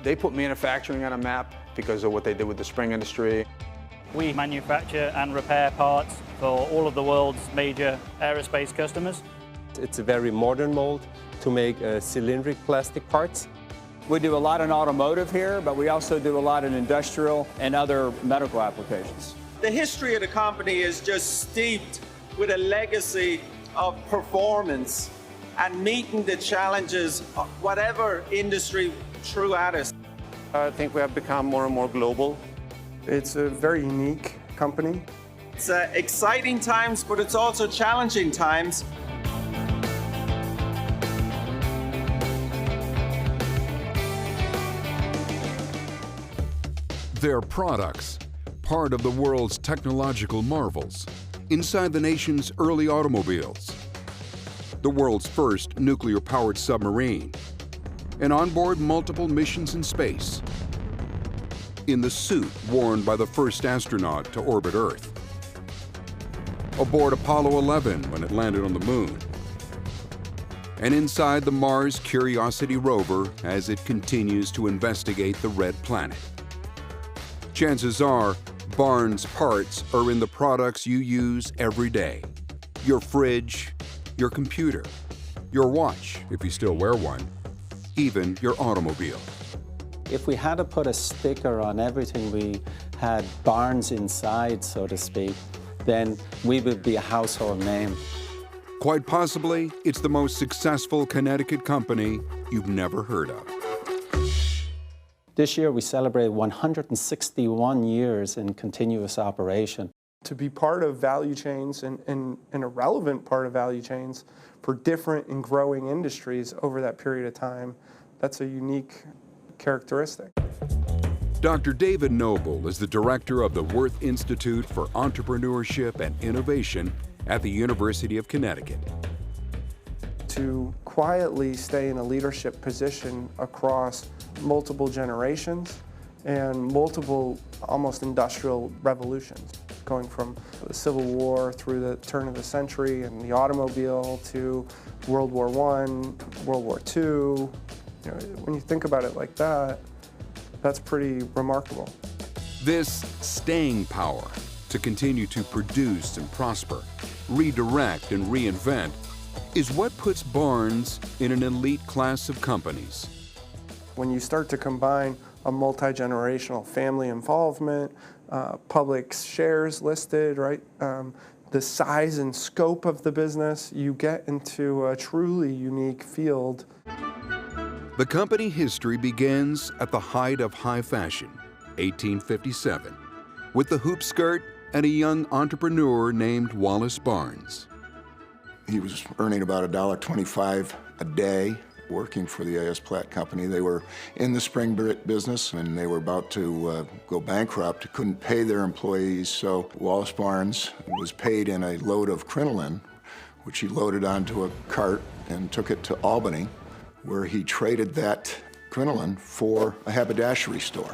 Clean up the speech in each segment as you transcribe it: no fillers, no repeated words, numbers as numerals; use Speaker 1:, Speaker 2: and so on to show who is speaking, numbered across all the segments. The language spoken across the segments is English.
Speaker 1: They put manufacturing on a map because of what they did with the spring industry.
Speaker 2: We manufacture and repair parts for all of the world's major aerospace customers.
Speaker 3: It's a very modern mold to make cylindric plastic parts.
Speaker 4: We do a lot in automotive here, but we also do a lot in industrial and other medical applications.
Speaker 5: The history of the company is just steeped with a legacy of performance and meeting the challenges of whatever industry threw at us.
Speaker 6: I think we have become more and more global.
Speaker 7: It's a very unique company.
Speaker 5: It's exciting times, but it's also challenging times.
Speaker 8: Their products, part of the world's technological marvels, inside the nation's early automobiles, the world's first nuclear-powered submarine, and onboard multiple missions in space, in the suit worn by the first astronaut to orbit Earth, aboard Apollo 11 when it landed on the moon, and inside the Mars Curiosity Rover as it continues to investigate the Red Planet. Chances are, Barnes parts are in the products you use every day. Your fridge, your computer, your watch, if you still wear one, even your automobile.
Speaker 3: If we had to put a sticker on everything we had Barnes inside, so to speak, then we would be a household name.
Speaker 8: Quite possibly, it's the most successful Connecticut company you've never heard of.
Speaker 3: This year we celebrate 161 years in continuous operation.
Speaker 7: To be part of value chains and a relevant part of value chains for different and growing industries over that period of time, that's a unique characteristic.
Speaker 8: Dr. David Noble is the director of the Worth Institute for Entrepreneurship and Innovation at the University of Connecticut.
Speaker 7: To quietly stay in a leadership position across multiple generations and multiple almost industrial revolutions, going from the Civil War through the turn of the century and the automobile to World War I, World War II. You know, when you think about it like that, that's pretty remarkable.
Speaker 8: This staying power to continue to produce and prosper, redirect and reinvent is what puts Barnes in an elite class of companies.
Speaker 7: When you start to combine a multi-generational family involvement, public shares listed, right? The size and scope of the business, you get into a truly unique field.
Speaker 8: The company history begins at the height of high fashion, 1857, with the hoop skirt and a young entrepreneur named Wallace Barnes.
Speaker 9: He was earning about $1.25 a day working for the A.S. Platt Company. They were in the spring business and they were about to go bankrupt, couldn't pay their employees, so Wallace Barnes was paid in a load of crinoline, which he loaded onto a cart and took it to Albany, where he traded that crinoline for a haberdashery store.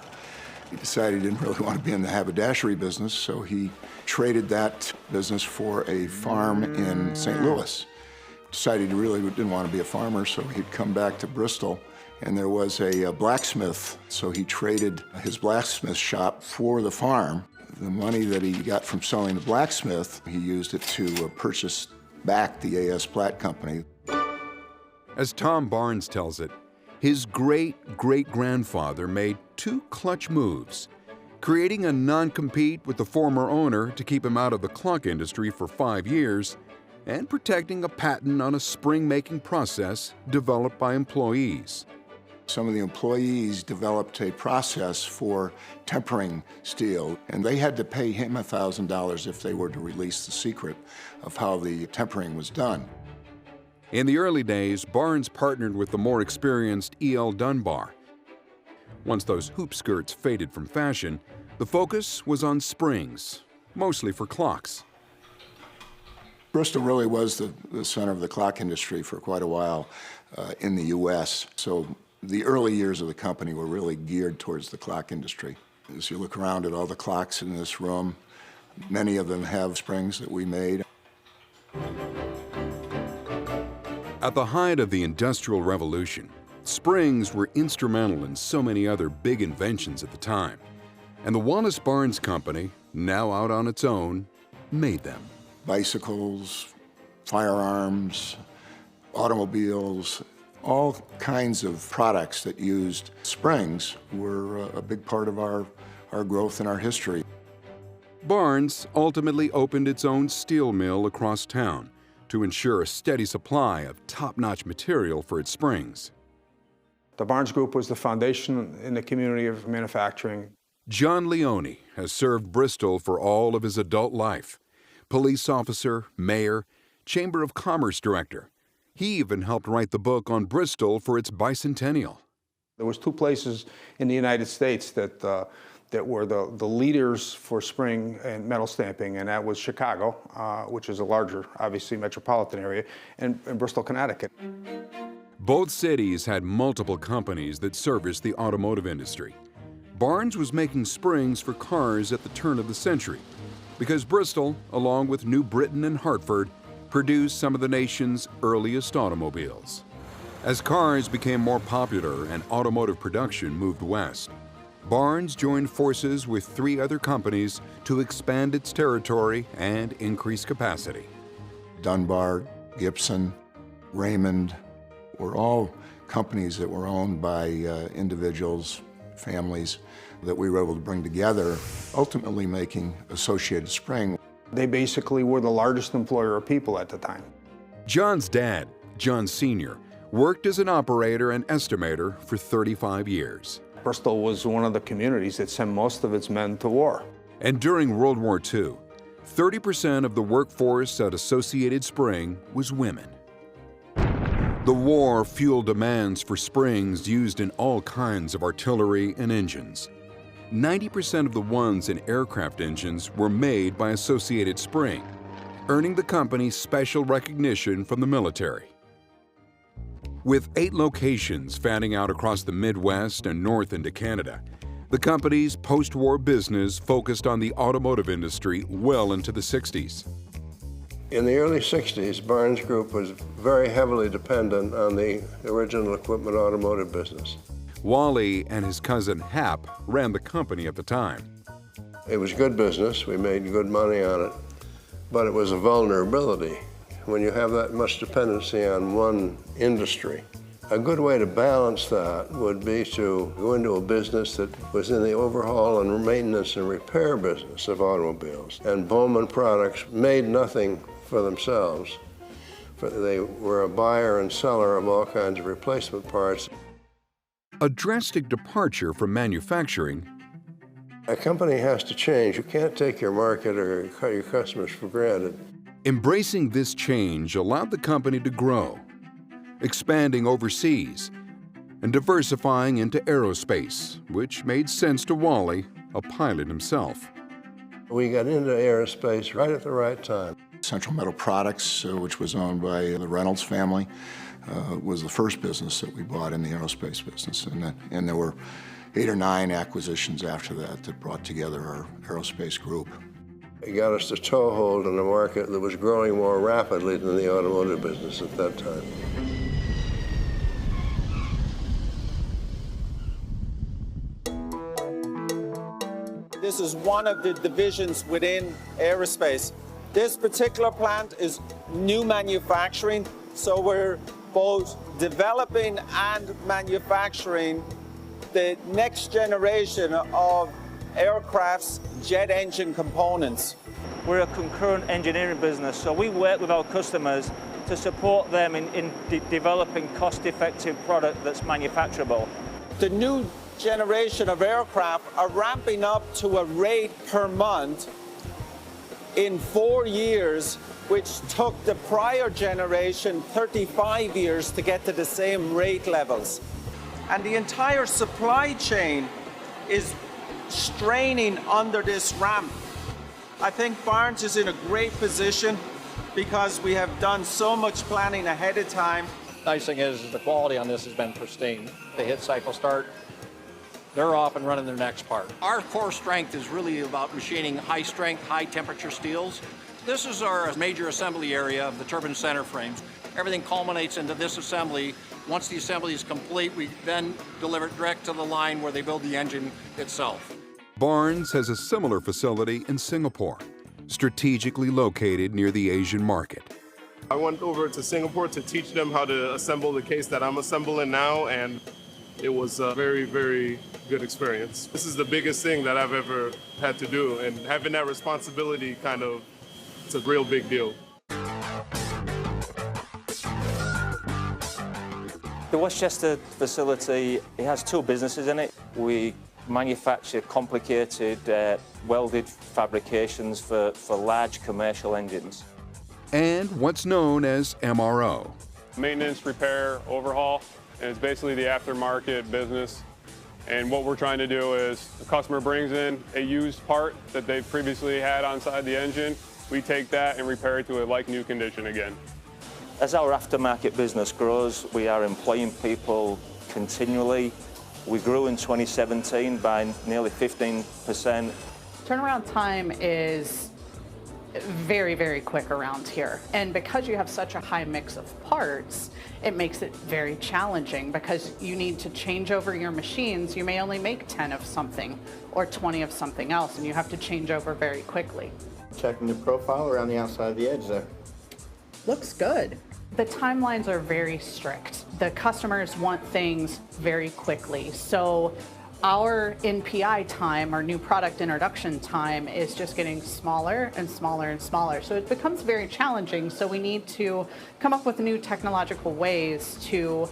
Speaker 9: He decided he didn't really want to be in the haberdashery business, so he traded that business for a farm in St. Louis. Decided he really didn't want to be a farmer, so he'd come back to Bristol, and there was a blacksmith, so he traded his blacksmith shop for the farm. The money that he got from selling the blacksmith, he used it to purchase back the A.S. Platt Company.
Speaker 8: As Tom Barnes tells it, his great-great-grandfather made two clutch moves, creating a non-compete with the former owner to keep him out of the clock industry for 5 years, and protecting a patent on a spring-making process developed by employees.
Speaker 9: Some of the employees developed a process for tempering steel, and they had to pay him $1,000 if they were to release the secret of how the tempering was done.
Speaker 8: In the early days, Barnes partnered with the more experienced E.L. Dunbar. Once those hoop skirts faded from fashion, the focus was on springs, mostly for clocks.
Speaker 9: Bristol really was the center of the clock industry for quite a while in the U.S., so the early years of the company were really geared towards the clock industry. As you look around at all the clocks in this room, many of them have springs that we made.
Speaker 8: At the height of the Industrial Revolution, Springs were instrumental in so many other big inventions at the time, and the Wallace Barnes Company, now out on its own, made them.
Speaker 9: Bicycles, firearms, automobiles, all kinds of products that used springs were a big part of our growth and our history.
Speaker 8: Barnes ultimately opened its own steel mill across town to ensure a steady supply of top-notch material for its springs.
Speaker 1: The Barnes Group was the foundation in the community of manufacturing.
Speaker 8: John Leone has served Bristol for all of his adult life. Police officer, mayor, Chamber of Commerce director. He even helped write the book on Bristol for its bicentennial.
Speaker 1: There was 2 places in the United States that were the leaders for spring and metal stamping, and that was Chicago, which is a larger, obviously, metropolitan area, and Bristol, Connecticut.
Speaker 8: Both cities had multiple companies that serviced the automotive industry. Barnes was making springs for cars at the turn of the century, because Bristol, along with New Britain and Hartford, produced some of the nation's earliest automobiles. As cars became more popular and automotive production moved west, Barnes joined forces with 3 other companies to expand its territory and increase capacity.
Speaker 9: Dunbar, Gibson, Raymond were all companies that were owned by individuals, families, that we were able to bring together, ultimately making Associated Spring.
Speaker 1: They basically were the largest employer of people at the time.
Speaker 8: John's dad, John Sr., worked as an operator and estimator for 35 years.
Speaker 1: Bristol was one of the communities that sent most of its men to war.
Speaker 8: And during World War II, 30% of the workforce at Associated Spring was women. The war fueled demands for springs used in all kinds of artillery and engines. 90% of the ones in aircraft engines were made by Associated Spring, earning the company special recognition from the military. With 8 locations fanning out across the Midwest and north into Canada, the company's post-war business focused on the automotive industry well into the 60s.
Speaker 10: In the early 60s, Barnes Group was very heavily dependent on the original equipment automotive business.
Speaker 8: Wally and his cousin Hap ran the company at the time.
Speaker 10: It was good business, we made good money on it, but it was a vulnerability. When you have that much dependency on one industry, a good way to balance that would be to go into a business that was in the overhaul and maintenance and repair business of automobiles. And Bowman Products made nothing for themselves. They were a buyer and seller of all kinds of replacement parts.
Speaker 8: A drastic departure from manufacturing.
Speaker 10: A company has to change. You can't take your market or your customers for granted.
Speaker 8: Embracing this change allowed the company to grow, expanding overseas and diversifying into aerospace, which made sense to Wally, a pilot himself.
Speaker 10: We got into aerospace right at the right time.
Speaker 9: Central Metal Products, which was owned by the Reynolds family, was the first business that we bought in the aerospace business. And there were 8 or 9 acquisitions after that brought together our aerospace group.
Speaker 10: It got us to toehold in a market that was growing more rapidly than the automotive business at that time.
Speaker 5: This is one of the divisions within aerospace. This particular plant is new manufacturing, so we're both developing and manufacturing the next generation of aircraft's jet engine components.
Speaker 2: We're a concurrent engineering business, so we work with our customers to support them in developing cost-effective product that's manufacturable.
Speaker 5: The new generation of aircraft are ramping up to a rate per month in 4 years, which took the prior generation 35 years to get to the same rate levels. And the entire supply chain is straining under this ramp. I think Barnes is in a great position because we have done so much planning ahead of time.
Speaker 11: Nice thing is the quality on this has been pristine. They hit cycle start, they're off and running their next part.
Speaker 12: Our core strength is really about machining high strength, high temperature steels. This is our major assembly area of the turbine center frames. Everything culminates into this assembly Once the assembly is complete, we then deliver it direct to the line where they build the engine itself.
Speaker 8: Barnes has a similar facility in Singapore, strategically located near the Asian market.
Speaker 13: I went over to Singapore to teach them how to assemble the case that I'm assembling now, and it was a very, very good experience. This is the biggest thing that I've ever had to do, and having that responsibility it's a real big deal.
Speaker 2: The Westchester facility, it has two businesses in it. We manufacture complicated welded fabrications for large commercial engines.
Speaker 8: And what's known as MRO.
Speaker 13: Maintenance, repair, overhaul, and it's basically the aftermarket business. And what we're trying to do is the customer brings in a used part that they've previously had inside the engine. We take that and repair it to a like-new condition again.
Speaker 2: As our aftermarket business grows, we are employing people continually. We grew in 2017 by nearly 15%.
Speaker 14: Turnaround time is very, very quick around here. And because you have such a high mix of parts, it makes it very challenging because you need to change over your machines. You may only make 10 of something or 20 of something else, and you have to change over very quickly.
Speaker 15: Checking the profile around the outside of the edge there.
Speaker 14: Looks good. The timelines are very strict. The customers want things very quickly. So our NPI time, our new product introduction time, is just getting smaller and smaller and smaller. So it becomes very challenging. So we need to come up with new technological ways to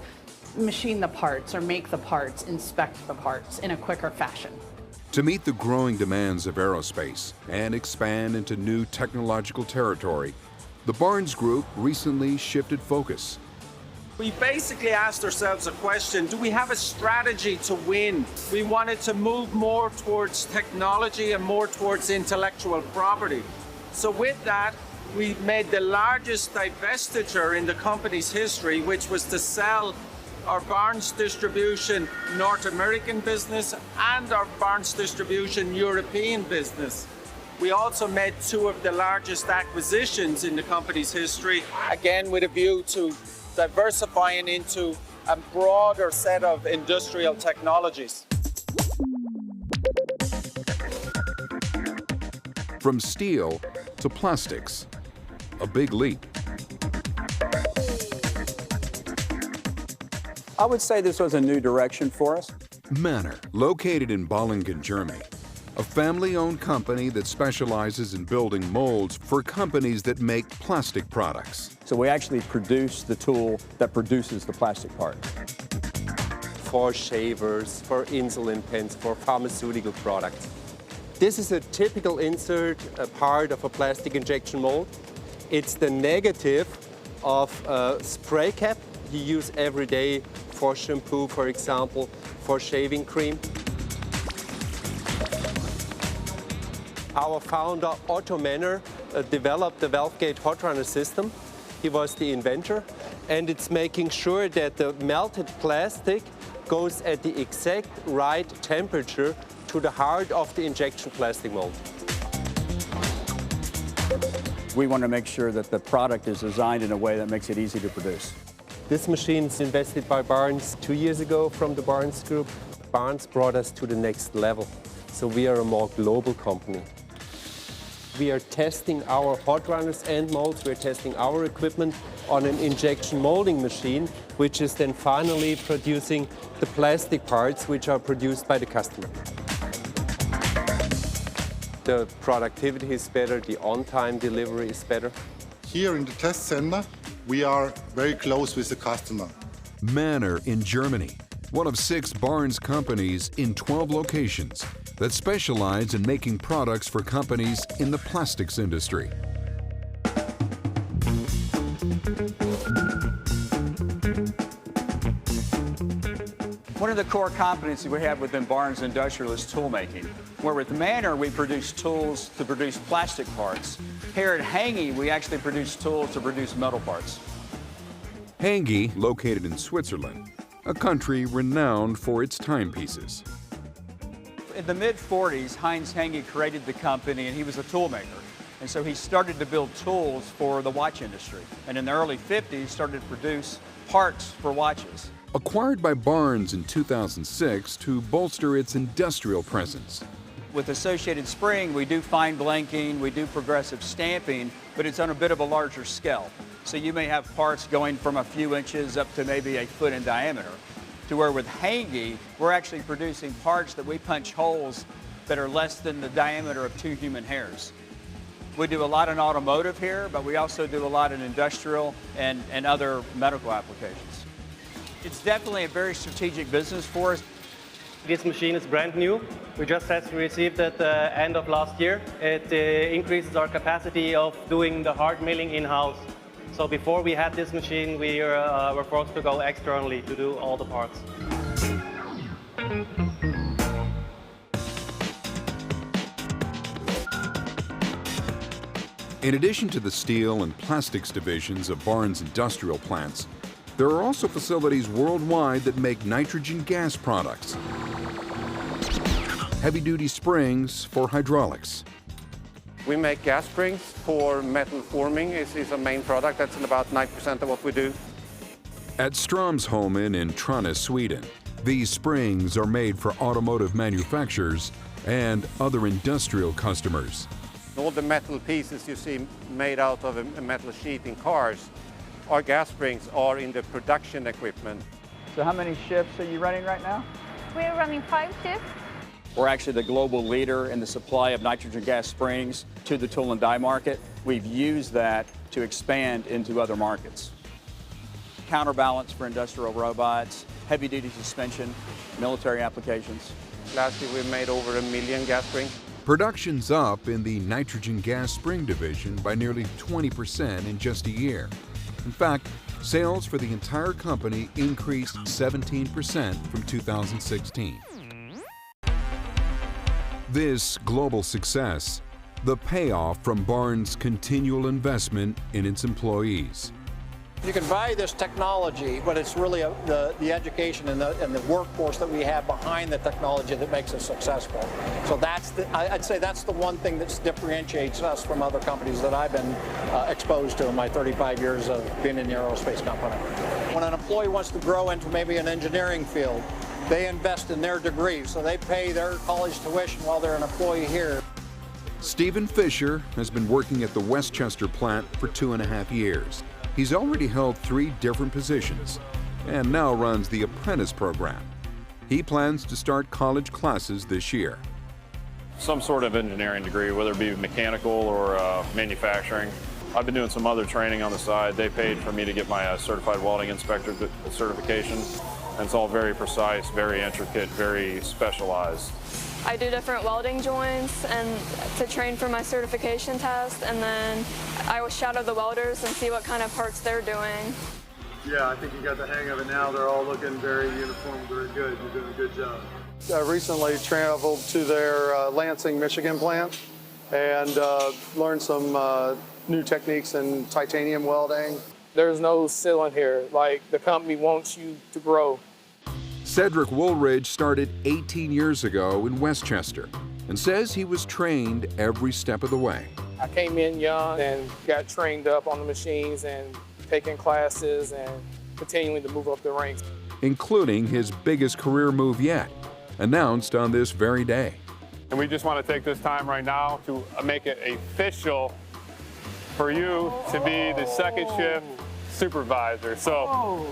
Speaker 14: machine the parts or make the parts, inspect the parts in a quicker fashion.
Speaker 8: To meet the growing demands of aerospace and expand into new technological territory, the Barnes Group recently shifted focus.
Speaker 5: We basically asked ourselves a question: do we have a strategy to win? We wanted to move more towards technology and more towards intellectual property. So with that, we made the largest divestiture in the company's history, which was to sell our Barnes Distribution North American business and our Barnes Distribution European business. We also made two of the largest acquisitions in the company's history, again with a view to diversifying into a broader set of industrial technologies.
Speaker 8: From steel to plastics, a big leap.
Speaker 4: I would say this was a new direction for us.
Speaker 8: Manor, located in Bollingen, Germany, a family-owned company that specializes in building molds for companies that make plastic products.
Speaker 4: So we actually produce the tool that produces the plastic part.
Speaker 16: For shavers, for insulin pens, for pharmaceutical products. This is a typical insert, a part of a plastic injection mold. It's the negative of a spray cap you use every day for shampoo, for example, for shaving cream. Our founder, Otto Manor, developed the valve gate hot runner system. He was the inventor, and it's making sure that the melted plastic goes at the exact right temperature to the heart of the injection plastic mold.
Speaker 4: We want to make sure that the product is designed in a way that makes it easy to produce.
Speaker 16: This machine is invested by Barnes 2 years ago from the Barnes Group. Barnes brought us to the next level, so we are a more global company. We are testing our hot runners and molds. We're testing our equipment on an injection molding machine, which is then finally producing the plastic parts which are produced by the customer. The productivity is better, the on-time delivery is better.
Speaker 17: Here in the test center, we are very close with the customer.
Speaker 8: Manor in Germany, one of 6 Barnes companies in 12 locations that specialize in making products for companies in the plastics industry.
Speaker 4: One of the core competencies we have within Barnes Industrial is tool making, where with Manor we produce tools to produce plastic parts. Here at Hangy, we actually produce tools to produce metal parts.
Speaker 8: Hangy, located in Switzerland, a country renowned for its timepieces.
Speaker 4: In the mid-40s, Heinz Hangy created the company, and he was a tool maker. And so he started to build tools for the watch industry. And in the early 50s, started to produce parts for watches.
Speaker 8: Acquired by Barnes in 2006 to bolster its industrial presence.
Speaker 4: With Associated Spring, we do fine blanking, we do progressive stamping, but it's on a bit of a larger scale. So you may have parts going from a few inches up to maybe a foot in diameter. To where with Hangy, we're actually producing parts that we punch holes that are less than the diameter of 2 human hairs. We do a lot in automotive here, but we also do a lot in industrial and other medical applications. It's definitely a very strategic business for us.
Speaker 18: This machine is brand new. We just had received it at the end of last year. It increases our capacity of doing the hard milling in-house. So before we had this machine, we were forced to go externally to do all the parts.
Speaker 8: In addition to the steel and plastics divisions of Barnes industrial plants, there are also facilities worldwide that make nitrogen gas products, heavy-duty springs for hydraulics.
Speaker 6: We make gas springs for metal forming. Is a main product. That's in about 9% of what we do.
Speaker 8: At Strömsholmen in Tranås, Sweden, these springs are made for automotive manufacturers and other industrial customers.
Speaker 6: All the metal pieces you see made out of a metal sheet in cars, our gas springs are in the production equipment.
Speaker 4: So how many shifts are you running right now?
Speaker 19: We're running 5 shifts.
Speaker 4: We're actually the global leader in the supply of nitrogen gas springs to the tool and die market. We've used that to expand into other markets. Counterbalance for industrial robots, heavy-duty suspension, military applications.
Speaker 6: Last year we made over 1 million gas springs.
Speaker 8: Production's up in the nitrogen gas spring division by nearly 20% in just a year. In fact, sales for the entire company increased 17% from 2016. This global success, the payoff from Barnes' continual investment in its employees.
Speaker 11: You can buy this technology, but it's really the education and the workforce that we have behind the technology that makes us successful. So I'd say that's the one thing that differentiates us from other companies that I've been exposed to in my 35 years of being in the aerospace company. When an employee wants to grow into maybe an engineering field, they invest in their degree, so they pay their college tuition while they're an employee here.
Speaker 8: Stephen Fisher has been working at the Westchester plant for 2.5 years. He's already held 3 different positions and now runs the apprentice program. He plans to start college classes this year.
Speaker 20: Some sort of engineering degree, whether it be mechanical or manufacturing. I've been doing some other training on the side. They paid for me to get my certified welding inspector certification. And it's all very precise, very intricate, very specialized.
Speaker 19: I do different welding joints and to train for my certification test, and then I will shadow the welders and see what kind of parts they're doing.
Speaker 21: Yeah, I think you got the hang of it now. They're all looking very uniform, very good. You're doing a good job. I recently traveled to their Lansing, Michigan plant and learned some new techniques in titanium welding.
Speaker 22: There's no ceiling here. Like, the company wants you to grow.
Speaker 8: Cedric Woolridge started 18 years ago in Westchester and says he was trained every step of the way.
Speaker 22: I came in young and got trained up on the machines and taking classes and continuing to move up the ranks.
Speaker 8: Including his biggest career move yet, announced on this very day.
Speaker 20: And we just want to take this time right now to make it official for you to be the second shift supervisor. So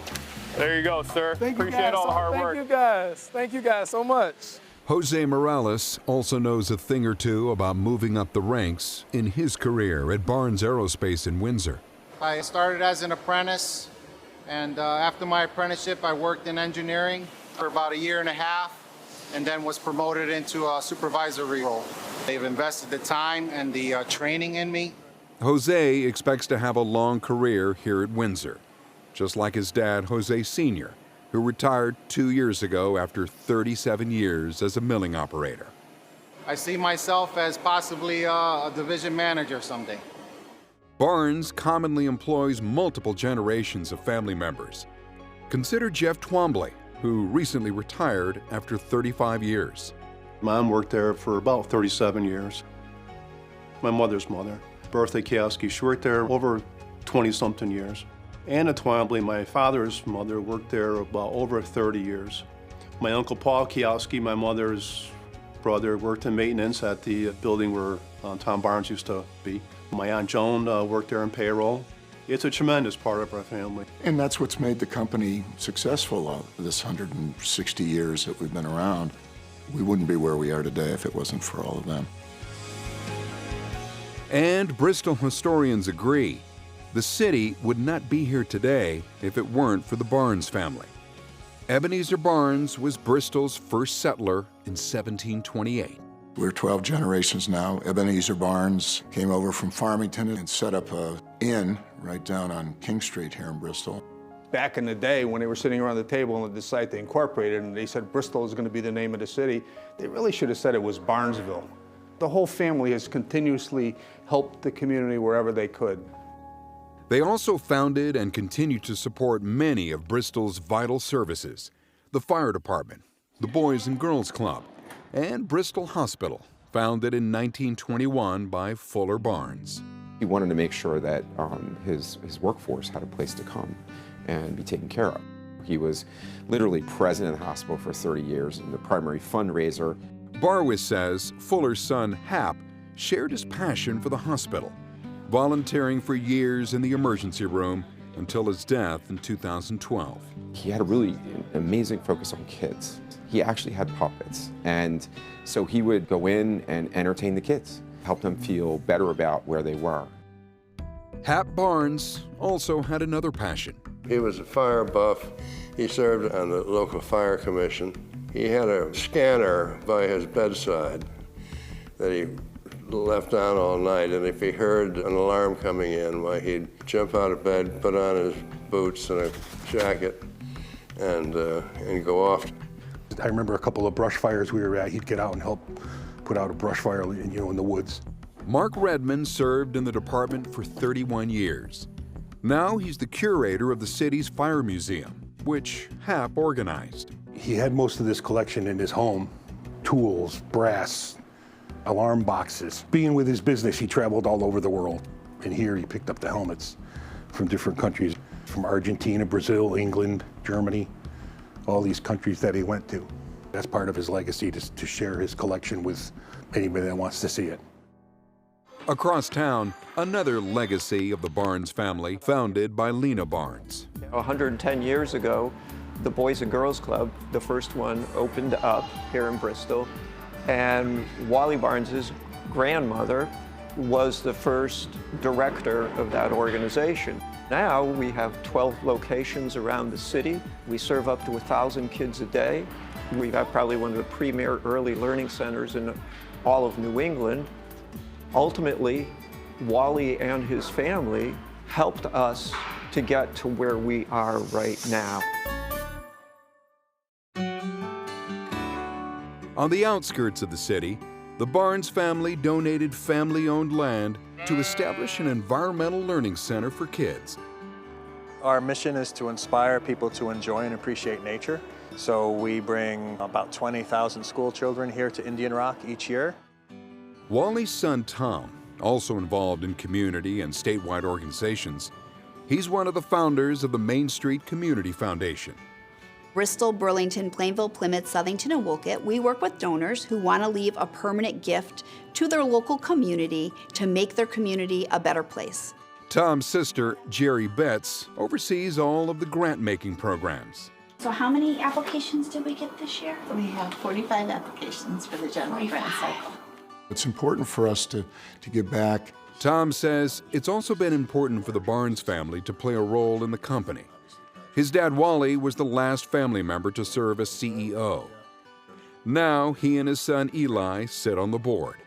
Speaker 20: there you go, sir. Appreciate all the hard work.
Speaker 22: Thank you guys. Thank you guys so much.
Speaker 8: Jose Morales also knows a thing or two about moving up the ranks in his career at Barnes Aerospace in Windsor.
Speaker 23: I started as an apprentice, and after my apprenticeship, I worked in engineering for about 1.5 years, and then was promoted into a supervisory role. They've invested the time and the training in me.
Speaker 8: Jose expects to have a long career here at Windsor, just like his dad, Jose Sr., who retired 2 years ago after 37 years as a milling operator.
Speaker 23: I see myself as possibly a division manager someday.
Speaker 8: Barnes commonly employs multiple generations of family members. Consider Jeff Twombly, who recently retired after 35 years.
Speaker 24: Mom worked there for about 37 years. My mother's mother, Bertha Kowski, she worked there over 20-something years. Anna Twombly, my father's mother, worked there about over 30 years. My uncle Paul Kioski, my mother's brother, worked in maintenance at the building where Tom Barnes used to be. My Aunt Joan worked there in payroll. It's a tremendous part of our family.
Speaker 1: And that's what's made the company successful this 160 years that we've been around. We wouldn't be where we are today if it wasn't for all of them.
Speaker 8: And Bristol historians agree. The city would not be here today if it weren't for the Barnes family. Ebenezer Barnes was Bristol's first settler in 1728.
Speaker 1: We're 12 generations now. Ebenezer Barnes came over from Farmington and set up an inn right down on King Street here in Bristol.
Speaker 3: Back in the day when they were sitting around the table and decided to incorporate it and they said Bristol is going to be the name of the city, they really should have said it was Barnesville. The whole family has continuously helped the community wherever they could.
Speaker 8: They also founded and continue to support many of Bristol's vital services: the fire department, the Boys and Girls Club, and Bristol Hospital, founded in 1921 by Fuller Barnes.
Speaker 7: He wanted to make sure that his workforce had a place to come and be taken care of. He was literally president of the hospital for 30 years and the primary fundraiser.
Speaker 8: Barwis says Fuller's son, Hap, shared his passion for the hospital, volunteering for years in the emergency room until his death in 2012.
Speaker 7: He had a really amazing focus on kids. He actually had puppets, and so he would go in and entertain the kids, help them feel better about where they were.
Speaker 8: Hap Barnes also had another passion.
Speaker 10: He was a fire buff. He served on the local fire commission. He had a scanner by his bedside that he left on all night, and if he heard an alarm coming in, why, he'd jump out of bed, put on his boots and a jacket, and go off.
Speaker 24: I remember a couple of brush fires we were at. He'd get out and help put out a brush fire, in the woods.
Speaker 8: Mark Redmond served in the department for 31 years. Now he's the curator of the city's fire museum, which Hap organized.
Speaker 24: He had most of this collection in his home: tools, brass, alarm boxes. Being with his business, he traveled all over the world. And here he picked up the helmets from different countries, from Argentina, Brazil, England, Germany, all these countries that he went to. That's part of his legacy, to share his collection with anybody that wants to see it.
Speaker 8: Across town, another legacy of the Barnes family, founded by Lena Barnes.
Speaker 9: 110 years ago, the Boys and Girls Club, the first one, opened up here in Bristol. And Wally Barnes's grandmother was the first director of that organization. Now we have 12 locations around the city. We serve up to 1,000 kids a day. We have probably one of the premier early learning centers in all of New England. Ultimately, Wally and his family helped us to get to where we are right now.
Speaker 8: On the outskirts of the city, the Barnes family donated family-owned land to establish an environmental learning center for kids.
Speaker 25: Our mission is to inspire people to enjoy and appreciate nature. So we bring about 20,000 school children here to Indian Rock each year.
Speaker 8: Wally's son, Tom, also involved in community and statewide organizations. He's one of the founders of the Main Street Community Foundation.
Speaker 26: Bristol, Burlington, Plainville, Plymouth, Southington, and Wolcott, we work with donors who want to leave a permanent gift to their local community to make their community a better place.
Speaker 8: Tom's sister, Jerry Betts, oversees all of the grant-making programs.
Speaker 27: So how many applications did we get this year?
Speaker 28: We have 45 applications for the general grant cycle.
Speaker 1: It's important for us to give back.
Speaker 8: Tom says it's also been important for the Barnes family to play a role in the company. His dad, Wally, was the last family member to serve as CEO. Now he and his son, Eli, sit on the board.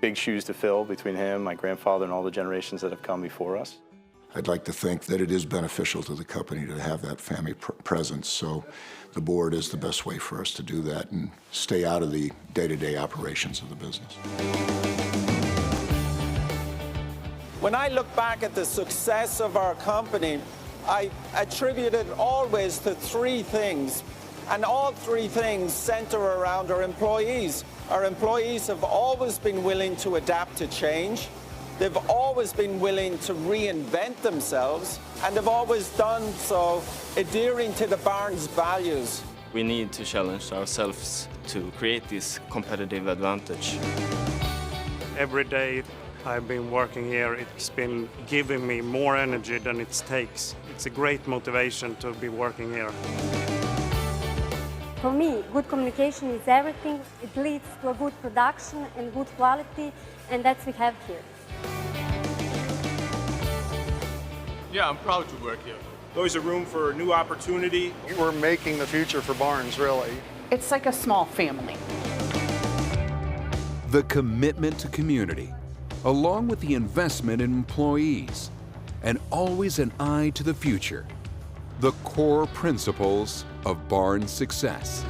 Speaker 29: Big shoes to fill between him, my grandfather, and all the generations that have come before us.
Speaker 1: I'd like to think that it is beneficial to the company to have that family presence, so the board is the best way for us to do that and stay out of the day-to-day operations of the business.
Speaker 5: When I look back at the success of our company, I attribute it always to three things, and all three things center around our employees. Our employees have always been willing to adapt to change. They've always been willing to reinvent themselves, and they've always done so adhering to the Barnes values.
Speaker 2: We need to challenge ourselves to create this competitive advantage.
Speaker 4: Every day I've been working here, it's been giving me more energy than it takes. It's a great motivation to be working here.
Speaker 12: For me, good communication is everything. It leads to a good production and good quality, and that's what we have here.
Speaker 13: Yeah, I'm proud to work here. Always a room for new opportunity.
Speaker 21: We're making the future for Barnes, really.
Speaker 14: It's like a small family.
Speaker 8: The commitment to community, along with the investment in employees, and always an eye to the future, the core principles of Barnes' success.